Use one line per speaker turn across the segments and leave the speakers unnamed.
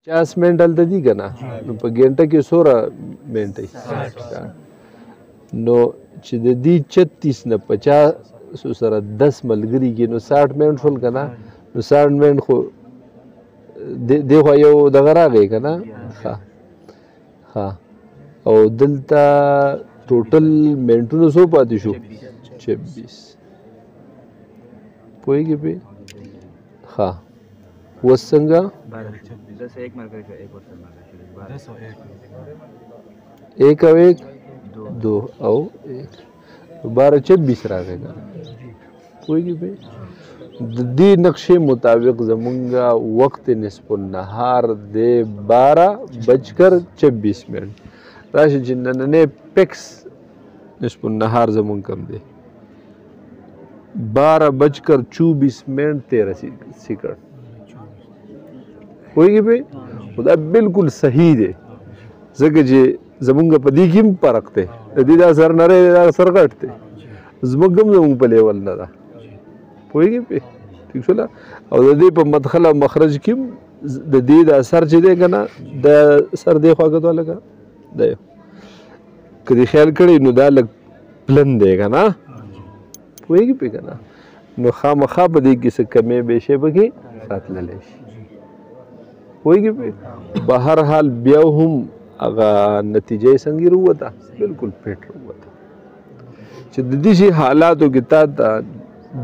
50 منټه دلته دي که نه نو په ګنټه کې څومره منټه نو چې د دې 36 نه 50 سره 10 ملګري کې نو 60 منټ شول که نه نو 60 منټ خو دی خو یو دغه راغی که نه ښه او دلته ټوټل منټونه څو پاتې شو 26 پوهېږې پې ښه اوس څنګه 1 او 1 2 او 1 12 26 راغی که نه پوهېږې پې د دې نقشې مطابق زمونږ وقت نصف النهار دی 12:26 منټ راشه چې نننی پکس نصف النهار زمونږ کم دی 12:24 منټ 13 سیکنډ پوهېږې پې خو دا بالکل صحیح دی ځکه چې زمونږ په دې کې هم فرق دی د دې دا سر نری دی دا سر غټ دی زموږ هم زمونږ په لیول نه ده پوهېږې پې ټیک شوله او د دې په مدخل او مخرج کې هم د دې دا سر چې دی که نه دا سر دی خوا کتو لکه دا یو که دې خیال کړی نو دا لږ پلن دی که نه پوهېږې پې که نه نو خامخا په دې کې څه کمی بیشی پکې راتللی شي پوهېږې پې به هر حال بیا هم هغه نتیجه یې څنګه راووته بالکل فټ راووته چې د دې شي حالاتو کې تا ته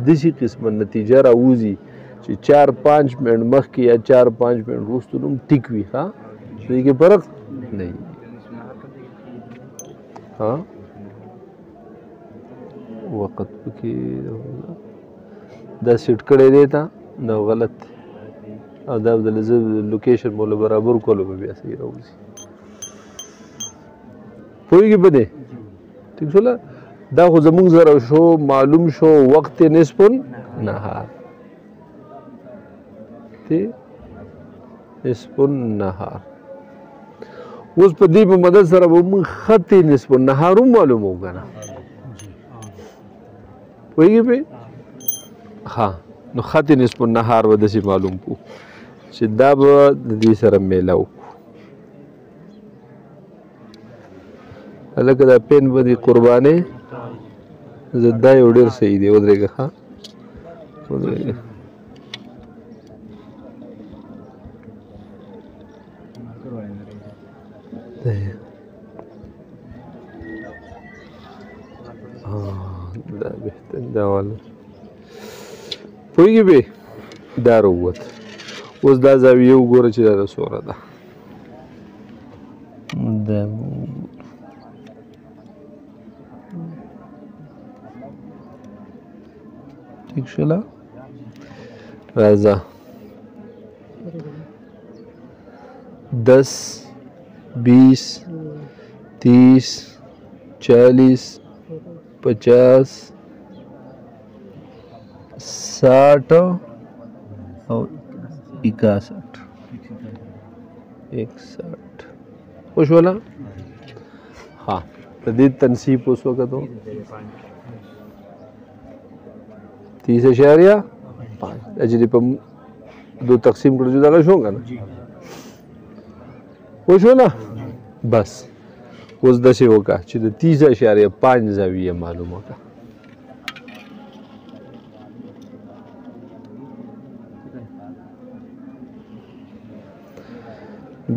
داسې قسمه نتیجه راوځي چې 4-5 منټ مخکې یا 4-5 منټ وروسته نو هم ټیک وي ښه دې کې فرق نه وي ها وقت پکې دا سیټ کړی دی تا نو غلط او دا د لوکیشن مولا برابر کولو به بیا صحیح راوځي پوهېږې په دې ټیک شوله دا خو زمونږ سره شو معلوم شو وقت نصف النهار نصف النهار اوس په دې په مدد سره به موږ خط نصف النهار هم معلوموو که نه پوهېږې پې ها نو خط نصف النهار به داسې معلوم کړو چې دا به د دې سره میله وکړو هلکه دا پین به دې قربانې زه دا یو ډېر صحیح دی ودرېږه ښه ودرېږه دا بهترین دا والا پوهېږې پې دا راووت اوس دا زاویه وګوره چې دا د څومره ده دا ٹھیک شوله راځه 10 20 30 40 50 60 او 61 وشوله ها د دې تنصیب اوس وکړو 30.5 چې په دو تقسیم کړو چې دغه شو که نه وشوله بس اوس داسې وکړه چې د 30.5 زاویه معلومه کړه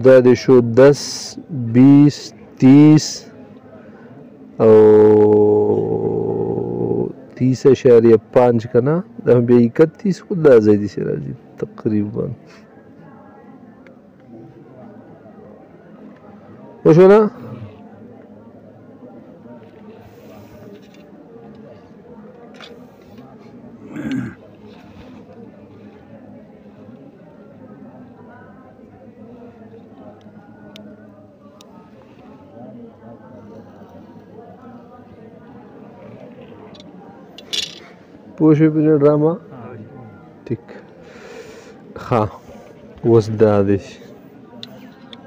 دا دې شو 10 20 30 او 30.5 که نه دا بیا 31 خو دا ځای داسې راځي تقریبا وشوله پوه شوې په دې ډرامه ټیک ښه اوس دا دی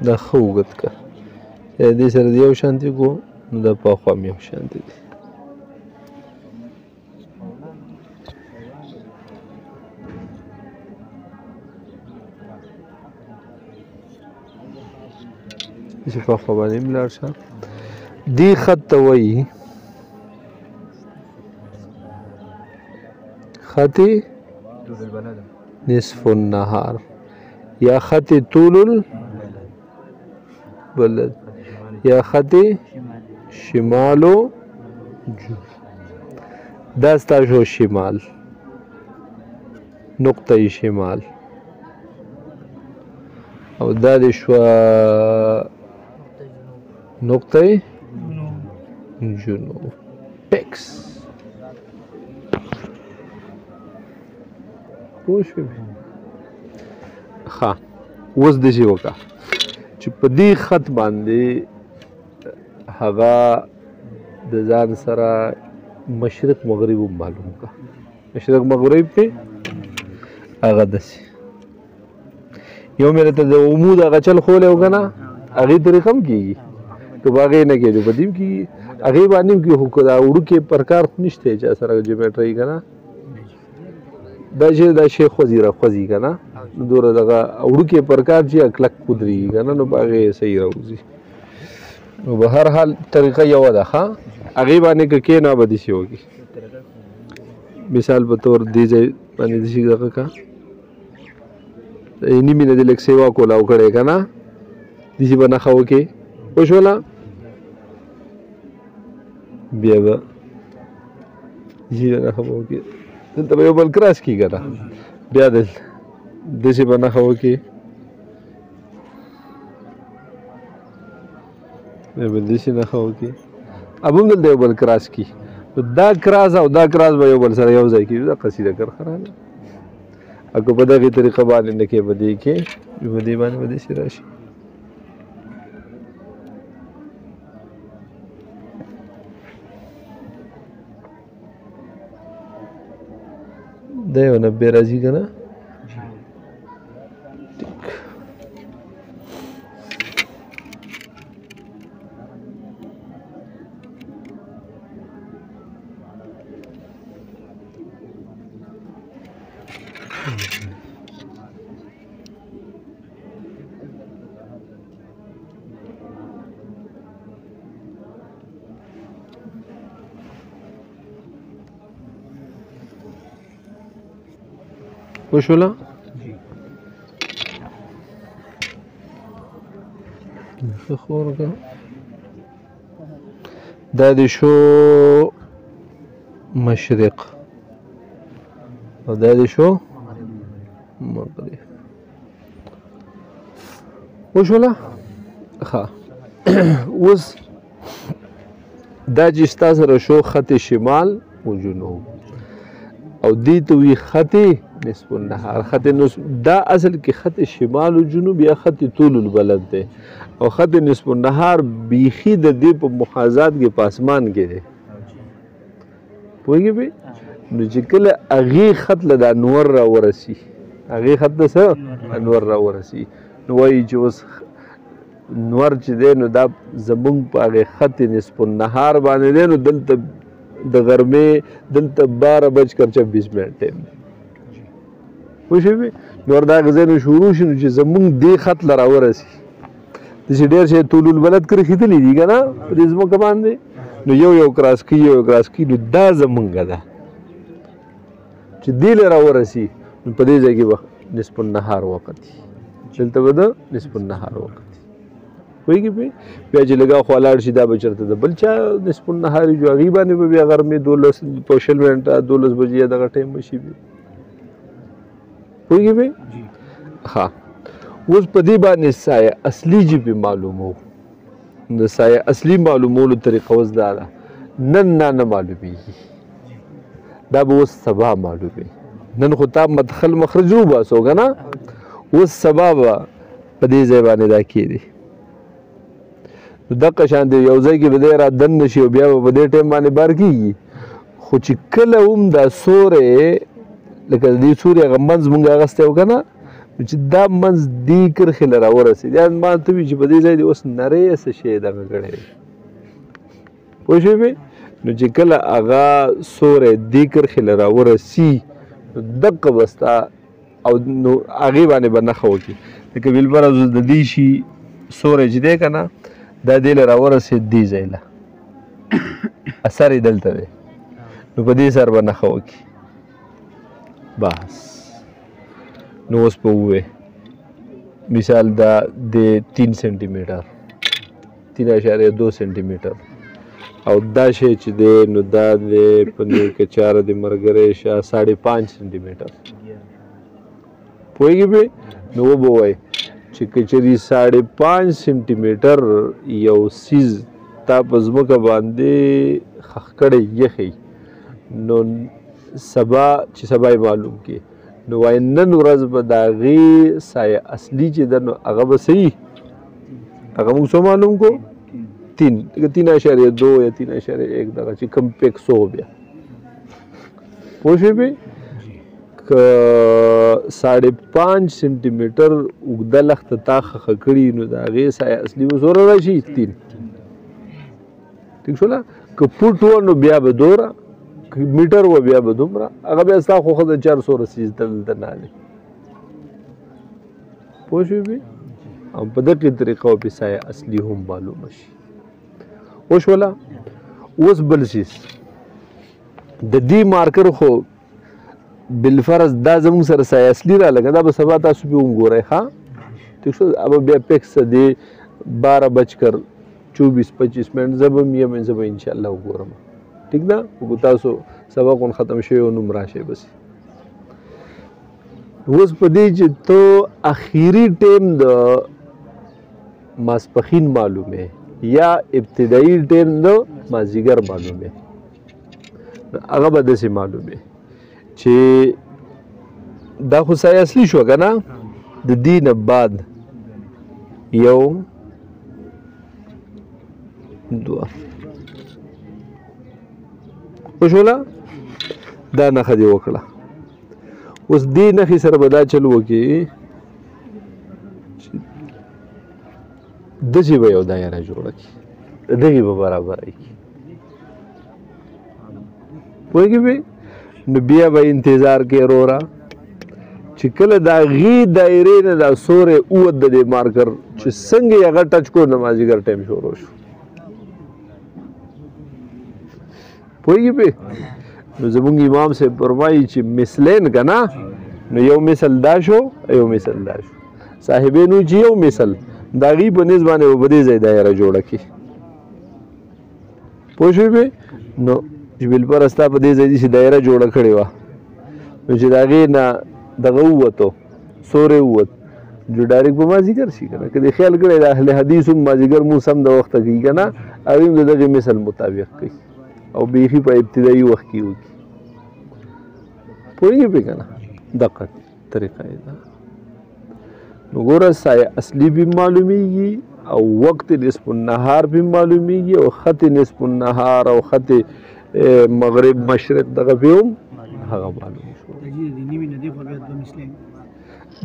دا ښه اوږد که دې سره د یو شانتي کړو نو دا په خوا هم یو شانتي دی چې په خوا باندې هم لاړ شه دې خط ته وایي خط نصف النهار یا خط طول البلد یا خط شمال و دا ستاسو شمال نقطه شمال او دا د شوا نقطه جنوب ایکس پوه شوې ښه اوس داسې وکړه چې په دې خط باندې هغه د ځان سره مشرق مغرب هم معلوم کړه مشرق مغرب پې هغه داسې یو مې ته د عمود هغه چل خولی و که نه هغې طریقه هم کېږي که په هغې نه کېږي په دې هم کېږي هغې باندې هم کېږي خو که دا وړوکې پرکار خو نشته چا سره جیومټري که نه دا چې دا شی خوځي راخوځي که نه نو دومره دغه وړوکې پرکار چې کلک ودرېږي که نه نو په هغې صحیح راوځي نو به هر حال طریقه یوه ده ښه هغې باندې که کښېنه به داسې وکړي مثال په طور دې ځای باندې داسې دغه که نیمې نه دې لږ سیوا کولاو کړی که نه داسې به نښه وکړې پوه شوله بیا به داسې نښه به وکړې دلته به یو بل کراس کړي که نه بیا داسې به نښه وکړې بیا به داسې نښه وکړي اب هم دلته یو بل کراس کړي دا کراس او دا کراس به یو بل سره یو ځای کېږي دا قصیده کرښه راغله او که په دغې طریقه باندې نه کې په دې کې په دې باندې به داسې راشي دا یو 90 راځي که نه وشوله دا دې شو مشرق او دا دې شو مغرب وشوله ښه اوس دا چې ستا سره شو خط شمال و جنوب او دې ته وي خط نصف النهار خط نصف دا اصل کې خط شمال و جنوب یا خط طول البلد دی او خط نصف النهار بیخي د دې په محاذات کې په اسمان کې دی پوهېږې پې نو چې کله هغې خط له د انور را ورسي هغې خط د څه انور را ورسي نو وایي چې اوس نور چې دی نو دا زمونږ په هغې خط نصف النهار باندې دی نو دلته د غرمې دلته 12:26 ټایم پوه شوې نور دا هغه ځای نه شروع شي نو چې زمونږ دې خط له را ورسي داسې ډېر شی طول البلد کې رسېدلي دي که نه په دې ځمکه باندې نو یو کراس کي یو کراس کي نو دا زمونږ ده چې دې له را ورسي نو په دې ځای کې به نصف النهار وخت وي دلته به د نصف النهار وخت وي پوهېږې پې بیا چې لږه خوا لاړ شي دا به چېرته د بل چا نصف النهار جو هغې باندې به بیا غرمې 12 منټه 12 بجې یا دغه ټایم به شي بیا پوهېږې پې ښه اوس په دې باندې سایه اصلي جبې معلومو د سایه اصلي معلومولو طریقه اوس دا ده نن نه معلومیږي دا به اوس سبا معلومي نن خو تا مدخل مخرج وباسو که نه اوس سبا به په دې ځای باندې دا کېدی نو دقه شان دی یو ځای کې به دی را دننه شي او بیا به په دې ټایم باندې بار کېږي خو چې کله هم دا سوری لکه د دې سوري هغه منځ مونږ اخیستی و که نه نو چې دا منځ دې کرښې له راورسېد یا ما ته وي چې په دې ځای دې اوس نری څه شی دغه کړی دی پوه شوې نو چې کله هغه سوری دې کرښې له راورسي نو دقه به ستا او نو هغې باندې به نښه وکړي لکه بلبره د دې شي سوری چې دی که نه دا دې له راورسېد دې ځای له اثر یې دلته دی نو په دې سر به نښه وکړي بس نو اوس به ووایې مثال دا د 3 سینټي میټر 3.2 سینټي میټر او دا شی چې دی نو دا دی په نیکه چاره د ملګری شه 5.5 سینټي میټر پوهېږي پې نو وبه وایي چې که چېرې 5.5 سینټي میټر یو سیز تا په ځمکه باندې خښ کړی یخی نو سبا چې سبا یې معلوم کړي نو وایي نن ورځ به د هغې سایه اصلي چې ده نو هغه به څه وي هغه موږ څو معلوم کړو 3 3.2 یا 3.1 دغه چې کم پیکسو بیا پوه شوې پې که 5.5 سینټي میټر اوږده لښته تا خښه کړي نو د هغې سایه اصلي به څومره راشي 3 ټیک شوله که فوټ و نو بیا به دوره که میټر و بیا به دومره هغه بیا ستا خو ښه د 400 رسیز دلته نه دی پوه شوې پې او په دغې طریقه به سایه اصلي هم معلومه شي وشوله اوس بل څیز د دې مارکر خو بالفرض دا زموږ سره سایه اصلي رالګه دا به سبا تاسو بیا وګورئ ښه ټیک شو اب بیا پیکس دی 12:24-25 منټ زه به یم زه به انشاءالله وګورم ټیک ده وګو تاسو سبق ختم شوی او نوم راشئ بس اوس په دې چې تو اخیری ټیم د ماسپښین معلومه یا ابتدایي ټیم د مازدیګر معلومه هغه به داسې معلومه چې دا خو سایه اصلي شو که نه د دې نه بعد یو دوه وشوله دا نښه دې وکړه اوس دې نښې سره به دا چل وکړي داسې به یو دایره جوړه کړي د دغې به برابره کړي پوهېږې پې نو بیا به انتظار کې وروره چې کله د هغې دایرې نه دا سوری ووت د دې مارکر چې څنګه یې هغه ټچ کړو د مازدیګر ټایم شروع شو پوهېږې پې نو زمونږ امام صاحب فرمایي چې مثلین که نه نو یو مثل دا شو یو مثل دا شو صاحبینو چې یو مثل د هغې په نسبت باندې به په دې ځای دایره جوړه کړي پوه شوې پې نو چې بالفرض ستا په دې ځای داسې دایره جوړه کړې وه نو چې د هغې نه دغه ووتو سوری ووت جو ډایرکټ په مازدیګر شي که نه که دې خیال کړی د اهل حدیث هم مازدیګر مونځ هم د وخته کوي که نه هغوی هم د دغې مثل مطابق کوي او بیخي په ابتدایي وخت کې وکړي پوهېږې پې که نه دقه طریقه یې ده نو ګوره سایه اصلي بیم معلومیږي او وقت نصف النهار بیم معلومیږي او خط نصف النهار او خط مغرب مشرق دغه بیم هغه معلوم شو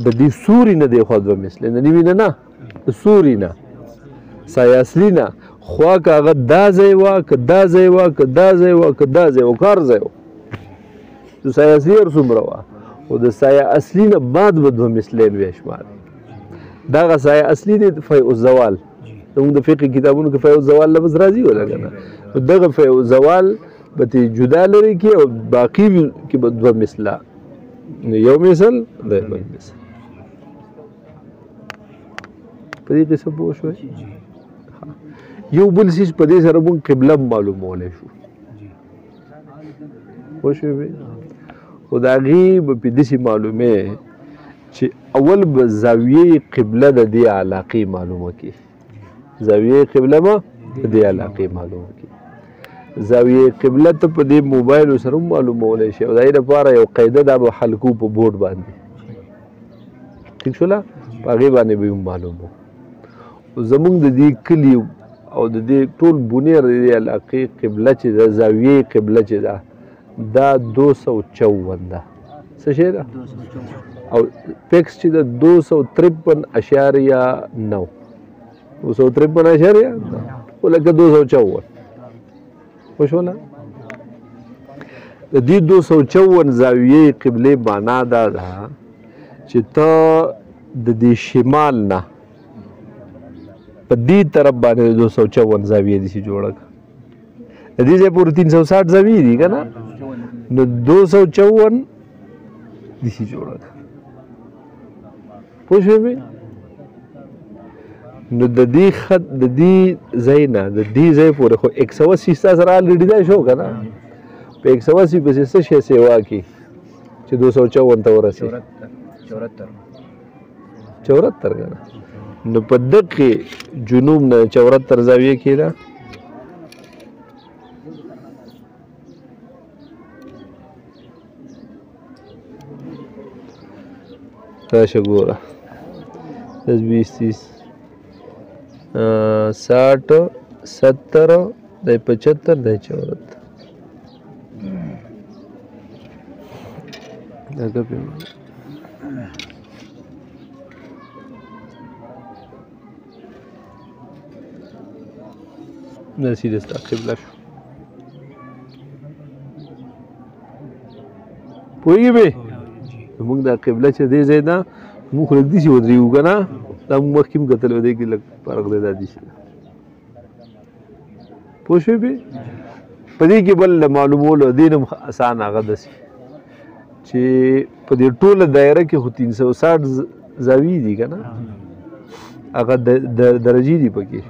د دې سوري نه دی خوا دوه مثلې د نیمې نه نه د سوري نه سایه اصلي نه خوا که هغه دا ځای وه که دا ځای وه که دا ځای وه که دا ځای وه که هر ځای وه د سایه اصلي هر څومره وه خو د سایه اصلي نه بعد به دوه مثلین بیا شمار دغه سایه اصلي دی فیع الزوال زموږ د فقې کتابونو کې فیع الزوال لفظ راځي ولا که نه دغه فیع الزوال به ترې جدا لرې کړي او باقي کې به دوه مثله یو مثل د بل مثل په دې قسم پوه شوئ یو بل څیز په دې سره مونږ قبله معلومولی شو پوه شوې خو د هغې به پې داسې معلومې چې اول به زاویې قبله د دې علاقې معلومه کړي زاویې قبله به د دې علاقې معلومه کړي زاویې قبله ته په دې موبایلو سره هم معلومولی شي او د هغې لپاره یو قاعده دا به حل کوو په بورډ باندې ټیک شوله په هغې باندې به هم معلومو زمونږ د دې کلي او د دې ټول بنیر د دې علاقې قبله چې ده زاویې قبله چې ده دا 254 ده څه شی ده او پیکس چې ده 253.9 253.9 خو لکه 254 وشوله د دې 254 زاویې قبلې معنا دا ده چې ته د دې شمال نه په دې طرف باندې 254 زاویې دي چې جوړه کړه د دې ځای پورې 360 زاویې دي که نه نو 254 دي چې جوړه کړه پوه شوې مې نو د دې خط د دې ځای نه د دې ځای پورې خو 180 ستا سره الریډي دا شو که نه په 180 پسې څه شی سیوا کړي چې 254 ته ورسېږي 74 که نه نو په دغې جنوب نه 74 زاویې کې ده راشه ګوره 10 20 30 60 70 د 75 د 74 دغه په نه سیده ستا قبله شو پوهېږې بې زمونږ دا قبله چې دی ځای ده مونږ خو لږ داسې ودرېږو که نه دا مونږ مخکې هم کتلی و دی کې لږ فرق دی دا داسې ده پوه شوې بې په دې کې بل د معلومولو دې نه هم اسان هغه داسې چې په دې ټوله دایره کې خو 360 زاویې دي که نه هغه درجې دي پکې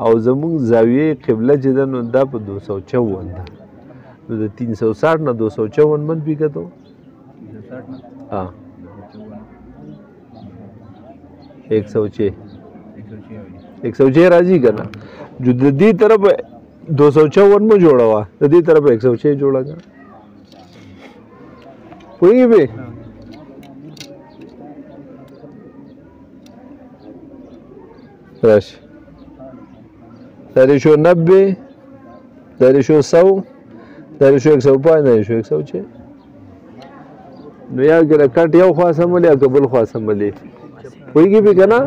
او زمونږ زاویې قبله چې ده نو دا په 254 ده نو د 360 نه 254 منفي کتو 106 راځي که نه جو د دې طرف 254 مه جوړه وه د دې طرف 106 جوړه که پوهېږې بې راشه داری شو 90 داری شو 100 داری شو 105 داری شو 106 نو یا که کټ یو خوا سملی یا که بل خوا سملی پوهېږې بې که نه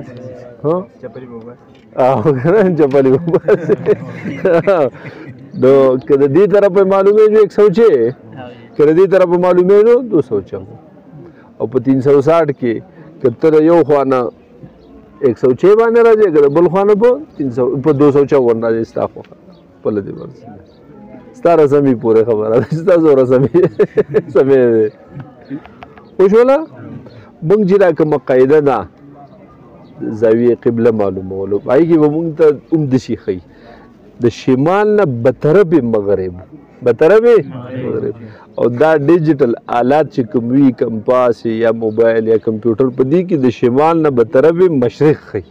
چپلې به باسې نو که د دې طرف معلومېږي 106 که د دې طرف معلومېږي 204 او په 360 کې که ته د یو خوا نه 106 باندې راځي که د بل خوا نه په 254 راځي ستا خوا خپله دې ورځي ستا رسمي پورې خبره ده چې ستاسو رسمي سمې دی پوه شوله موږ چې دا کومه قاعده ده زاویې قبله معلومولو په هغې کې به موږ ته هم داسې ښیي د شمال نه بطرف مغرب بطرف مغرب او دا ډیجیټل آلات چې کوم وي کمپاس یا موبایل یا کمپیوټر په دې کې د شمال نه بطرف مشرق ښیي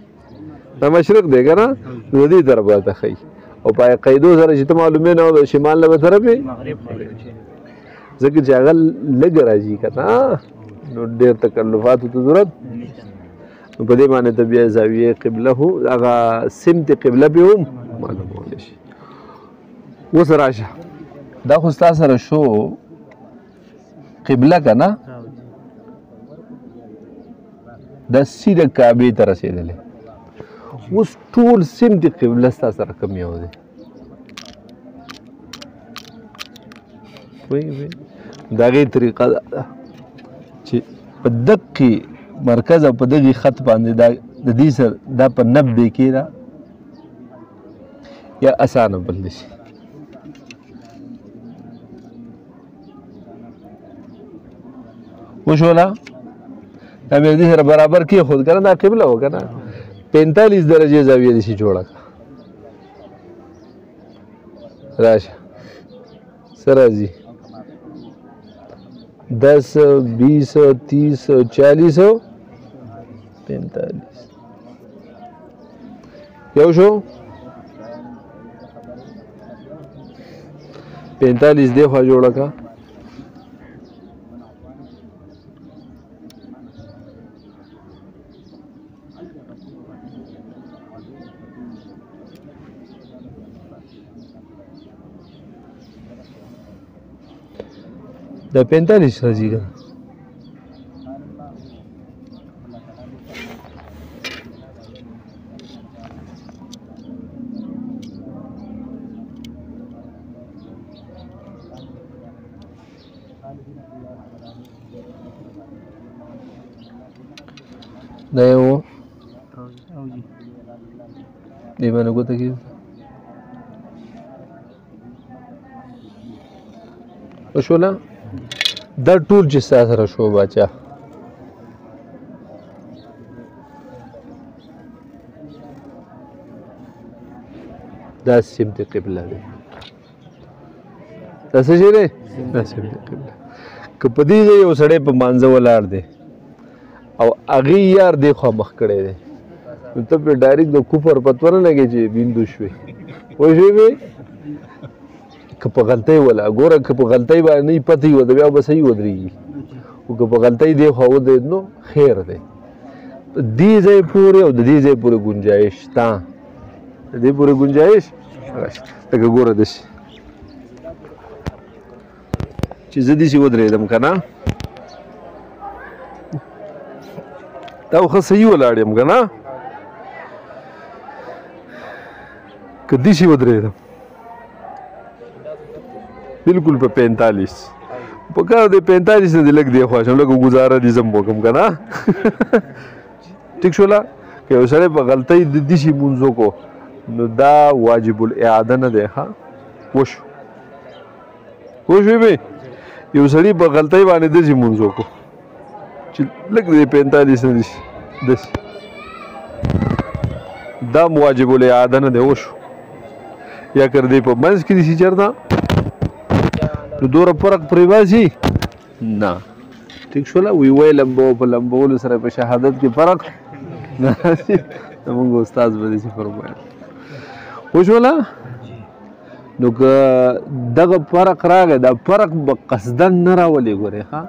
دا مشرق دی که نه نو دې طرف راته ښیي او په قاعدو سره چې ته معلومې نه د شمال نه بطرف ځکه چې هغه لږ راځي که نه نو ډېر تکلفاتو ته ضرورت نو په دې باندې ته بیا زاویې قبله هغه سمت قبله به هم معلومولی شي اوس راشه دا خو ستا سره شو قبله که نه دا سیده کعبې ته رسېدلی اوس ټول سمت قبله ستا سره کم یو دی پوهېږې د هغې طریقه دا ده چې په دقې مرکز او په دغې خط باندې د دې سره دا په 90 کې ده یا اسانه بللی شي وشوله دا مې دې سره برابر کېښود که نه دا قبله و که نه 45 درجې زاویه دې شي جوړه کړه راشه څه راځي 10 20 30 40 45 یو شو 45 دې خوا جوړه کړه دا 45 راځي که دا یو دې باندې ګوته کېږي شوله دا ټول چې ستا سره شو باچا دا سمت قبله دی دا څه شی دی دا سمت قبله که په دې ځای یو سړی په مانځه ولاړ دی او هغې یار دې خوا مخ کړی دی نو ته پرې ډایرکټ د کفر پتوه نه لګې چې بندو شوې پوه شوې که په غلطۍ ولا ګوره که په غلطۍ باندې نه پته وي د بیا به صحیح ودرېږي خو که په غلطۍ دې خوا ودرېد نو خیر دی دې ځای پورې او د دې ځای پورې ګنجایش شته د دې پورې ګنجایش لکه ګوره داسې چې زه داسې ودرېدم که نه دا خو ښه صحیح ولاړ یم که نه که داسې ودرېدم بالکل په 45 په کار دی 45 نه دې لږ دی خوا شم لږ ګزاره دې زم وکړم که نه ټیک شوله که یو سړی په غلطۍ د داسې لمونځ وکړو نو دا واجب الاعاده نه دی ښه وشو پوه شوې بې یو سړي په غلطۍ باندې داسې لمونځ وکړو چې لږ دی 45 نه داسې دا واجب الاعاده نه دی وشو یا کر دی په منځ کې داسې چېرته نو دوره فرق پرې باسي نه ټیک شوله وی وایي لمبو په لمبولو سره په شهادت کې فرق نه راشي زمونږ استاد به داسې فرمایل پوه شوله نو که دغه فرق راغی دا فرق به قصدن نه راولي ګورې ښه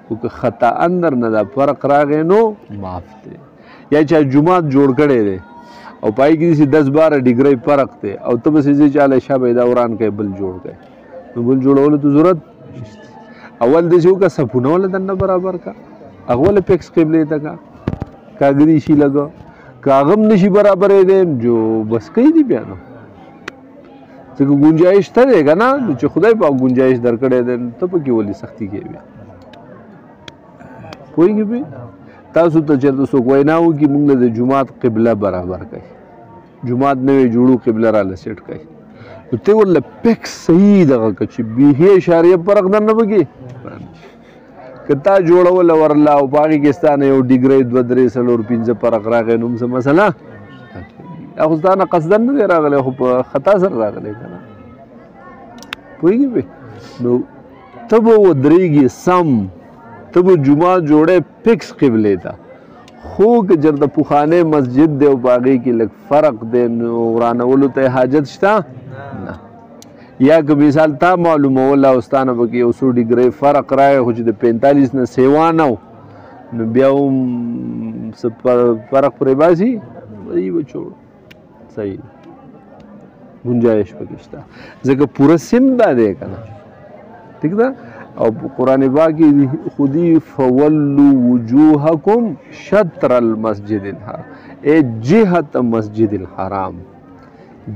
خو که خطا در نه دا فرق راغی نو معاف دی یا چا جومات جوړ کړی دی او پای کې داسې 10-12 ډیګرۍ فرق دی او ته بس یې چاله شابه دا وران کوي بل جوړ کوي نو بل جوړولو ته ضرورت اول داسې وکړه صفونه وله دننه برابر کا هغه ولې پیکس قبلې ته کا کاغذي شي لګه که هغه هم نشي برابرېدی جو بس کوي دي بیا نو ځکه ګنجایش ته دی که نه نو چې خدای پاک ګنجایش درکړی دی ته پکې ولې سختي کوې بیا پوهېږې پې تاسو ته چېرته څوک وینا وکړي موږ له د جومات قبله برابر کوي جومات نوی جوړو قبله راله سیټ کوي نو ته ورله پیکس صحیح دغه که چې بیخي اشاریه فرق درنه پکې که تا جوړوله ورله او په هغې کې ستا نه یو ډیګرۍ 2 3 4 5 فرق راغی نو هم څه مسله خو ستا نه قصدن نه دی راغلی خو په خطا سره راغلی که نه پوهېږې پې نو ته به ودرېږي سم ته به جومات جوړی فکس قبلې ته خو که چېرته پخوانی مسجد دی او په هغې کې لږ فرق دی نو ورانولو ته حاجت شته نه یا که مثال تا معلوموله او ستا نه پکې یو څو ډیګرۍ فرق راغی خو چې د 45 نه سیوا نه و نو بیا هم څه فرق پرې باسي وایي به چوړو صحیح گنجایش پکې شته ځکه پوره سم دا دی که نه ٹھیک ده او قرآن پاک کې خودي فولو وجوهکم شطر المسجد الحرام اے جهت مسجد الحرام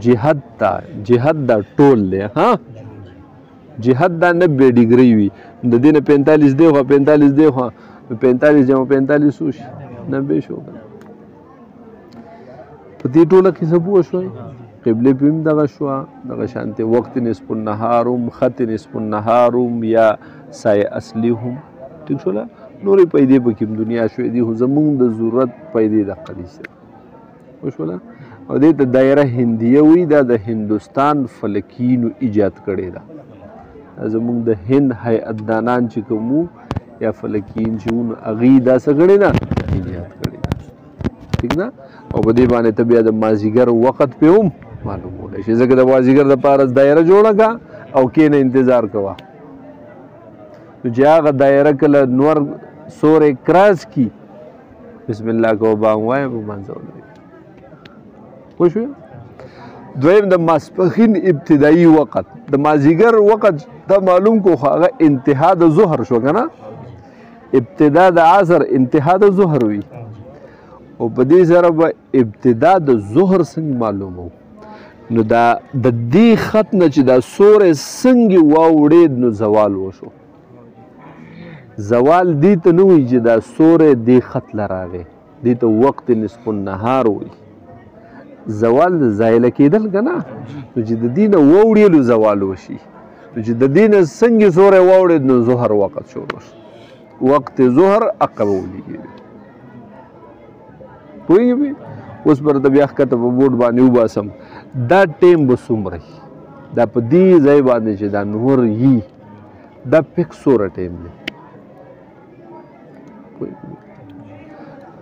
جهت دا ټول دی ها جهت دا 90 ډیګرۍ وي د دې نه 45 دی خو 45 دی خو 45 جمع 45 شو 90 شو په دې ټوله کې څه پوه شوئ قبله پې هم دغه شوه دغه شانتې وقت نصف النهار هم خط نصف النهار هم یا سایه اصلي هم ټیک شوله نورې پیدې پکې هم دنیا شوې دي خو زمونږ د ضرورت پیدې دغه دي پوه شوله او دې ته دایره هندیه وي دا د هندوستان فلکینو ایجاد کړې ده زمونږ د هند هیئت دانان چې کوم یا فلکین چې وو نو هغې دا څه کړې ده ایجاد کړې ده ټیک ده او په دې باندې ته بیا د مازدیګر وخت پې هم معلومولی شي ځکه د مازدیګر دپاره دایره جوړه کړه او کښېنه انتظار کوه نو چې هغه دایره کله نور سوری کراس کي بسم الله کوه بانګ وایه په منځه ولري پوه شوې دویم د ماسپښین ابتدایي وخت د مازدیګر وخت ته معلوم کو خو هغه انتها د ظهر شو که نه ابتدا د عصر انتها د ظهر وي او په دې سره به ابتدا د ظهر څنګه معلومو نو دا د دې خط نه چې دا سوری څنګه واوړېد نو زوال وشو زوال دې ته نه وایي چې دا سوری دې خط له راغی دې ته وقت نصف النهار وایي زوال د زایله کېدل که نه نو چې د دې نه واوړېلو زوال وشي نو چې د دې نه څنګه سوری واوړېد نو ظهر وقت شروع شو وقت ظهر عقب ولیږي پوهېږې اوس پر ته بیا ښکته په بورډ باندې وباسم دا ټیم به څومره وي دا په دې ځای باندې چې دا نور یي دا فکس سوره ټیم دی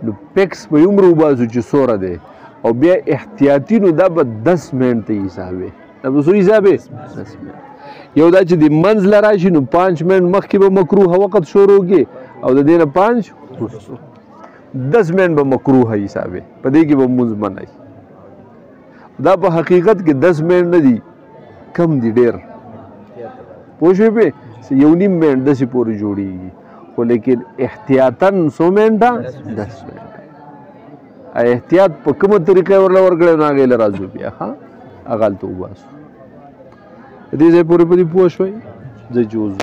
نو فکس به یې عمره وباسو چې سوره دی او بیا احتیاطي نو دا به 10 منټ ته حساب وي دا به څو حساب وي 10 منټ یو دا چې د منځ له راشي نو 5 منټ مخکې به مکروه وقت شروع کړي او د دې نه 5 وروسته 10 منټ به مکروه حساب وي په دې کې به مونځ منع دا په حقیقت کې 10 منټ نه دي کم دي ډېر پوه شوې پې یو نیم منټ داسې پورې جوړېږي خو لیکن احتیاطاً څو منټه 10 منټه احتیاط په کومه طریقه ورله ورکړی نو هغې له راځو بیا ښه هغه هلته وباسو دې ځای پورې په دې پوه شوئ زه جوز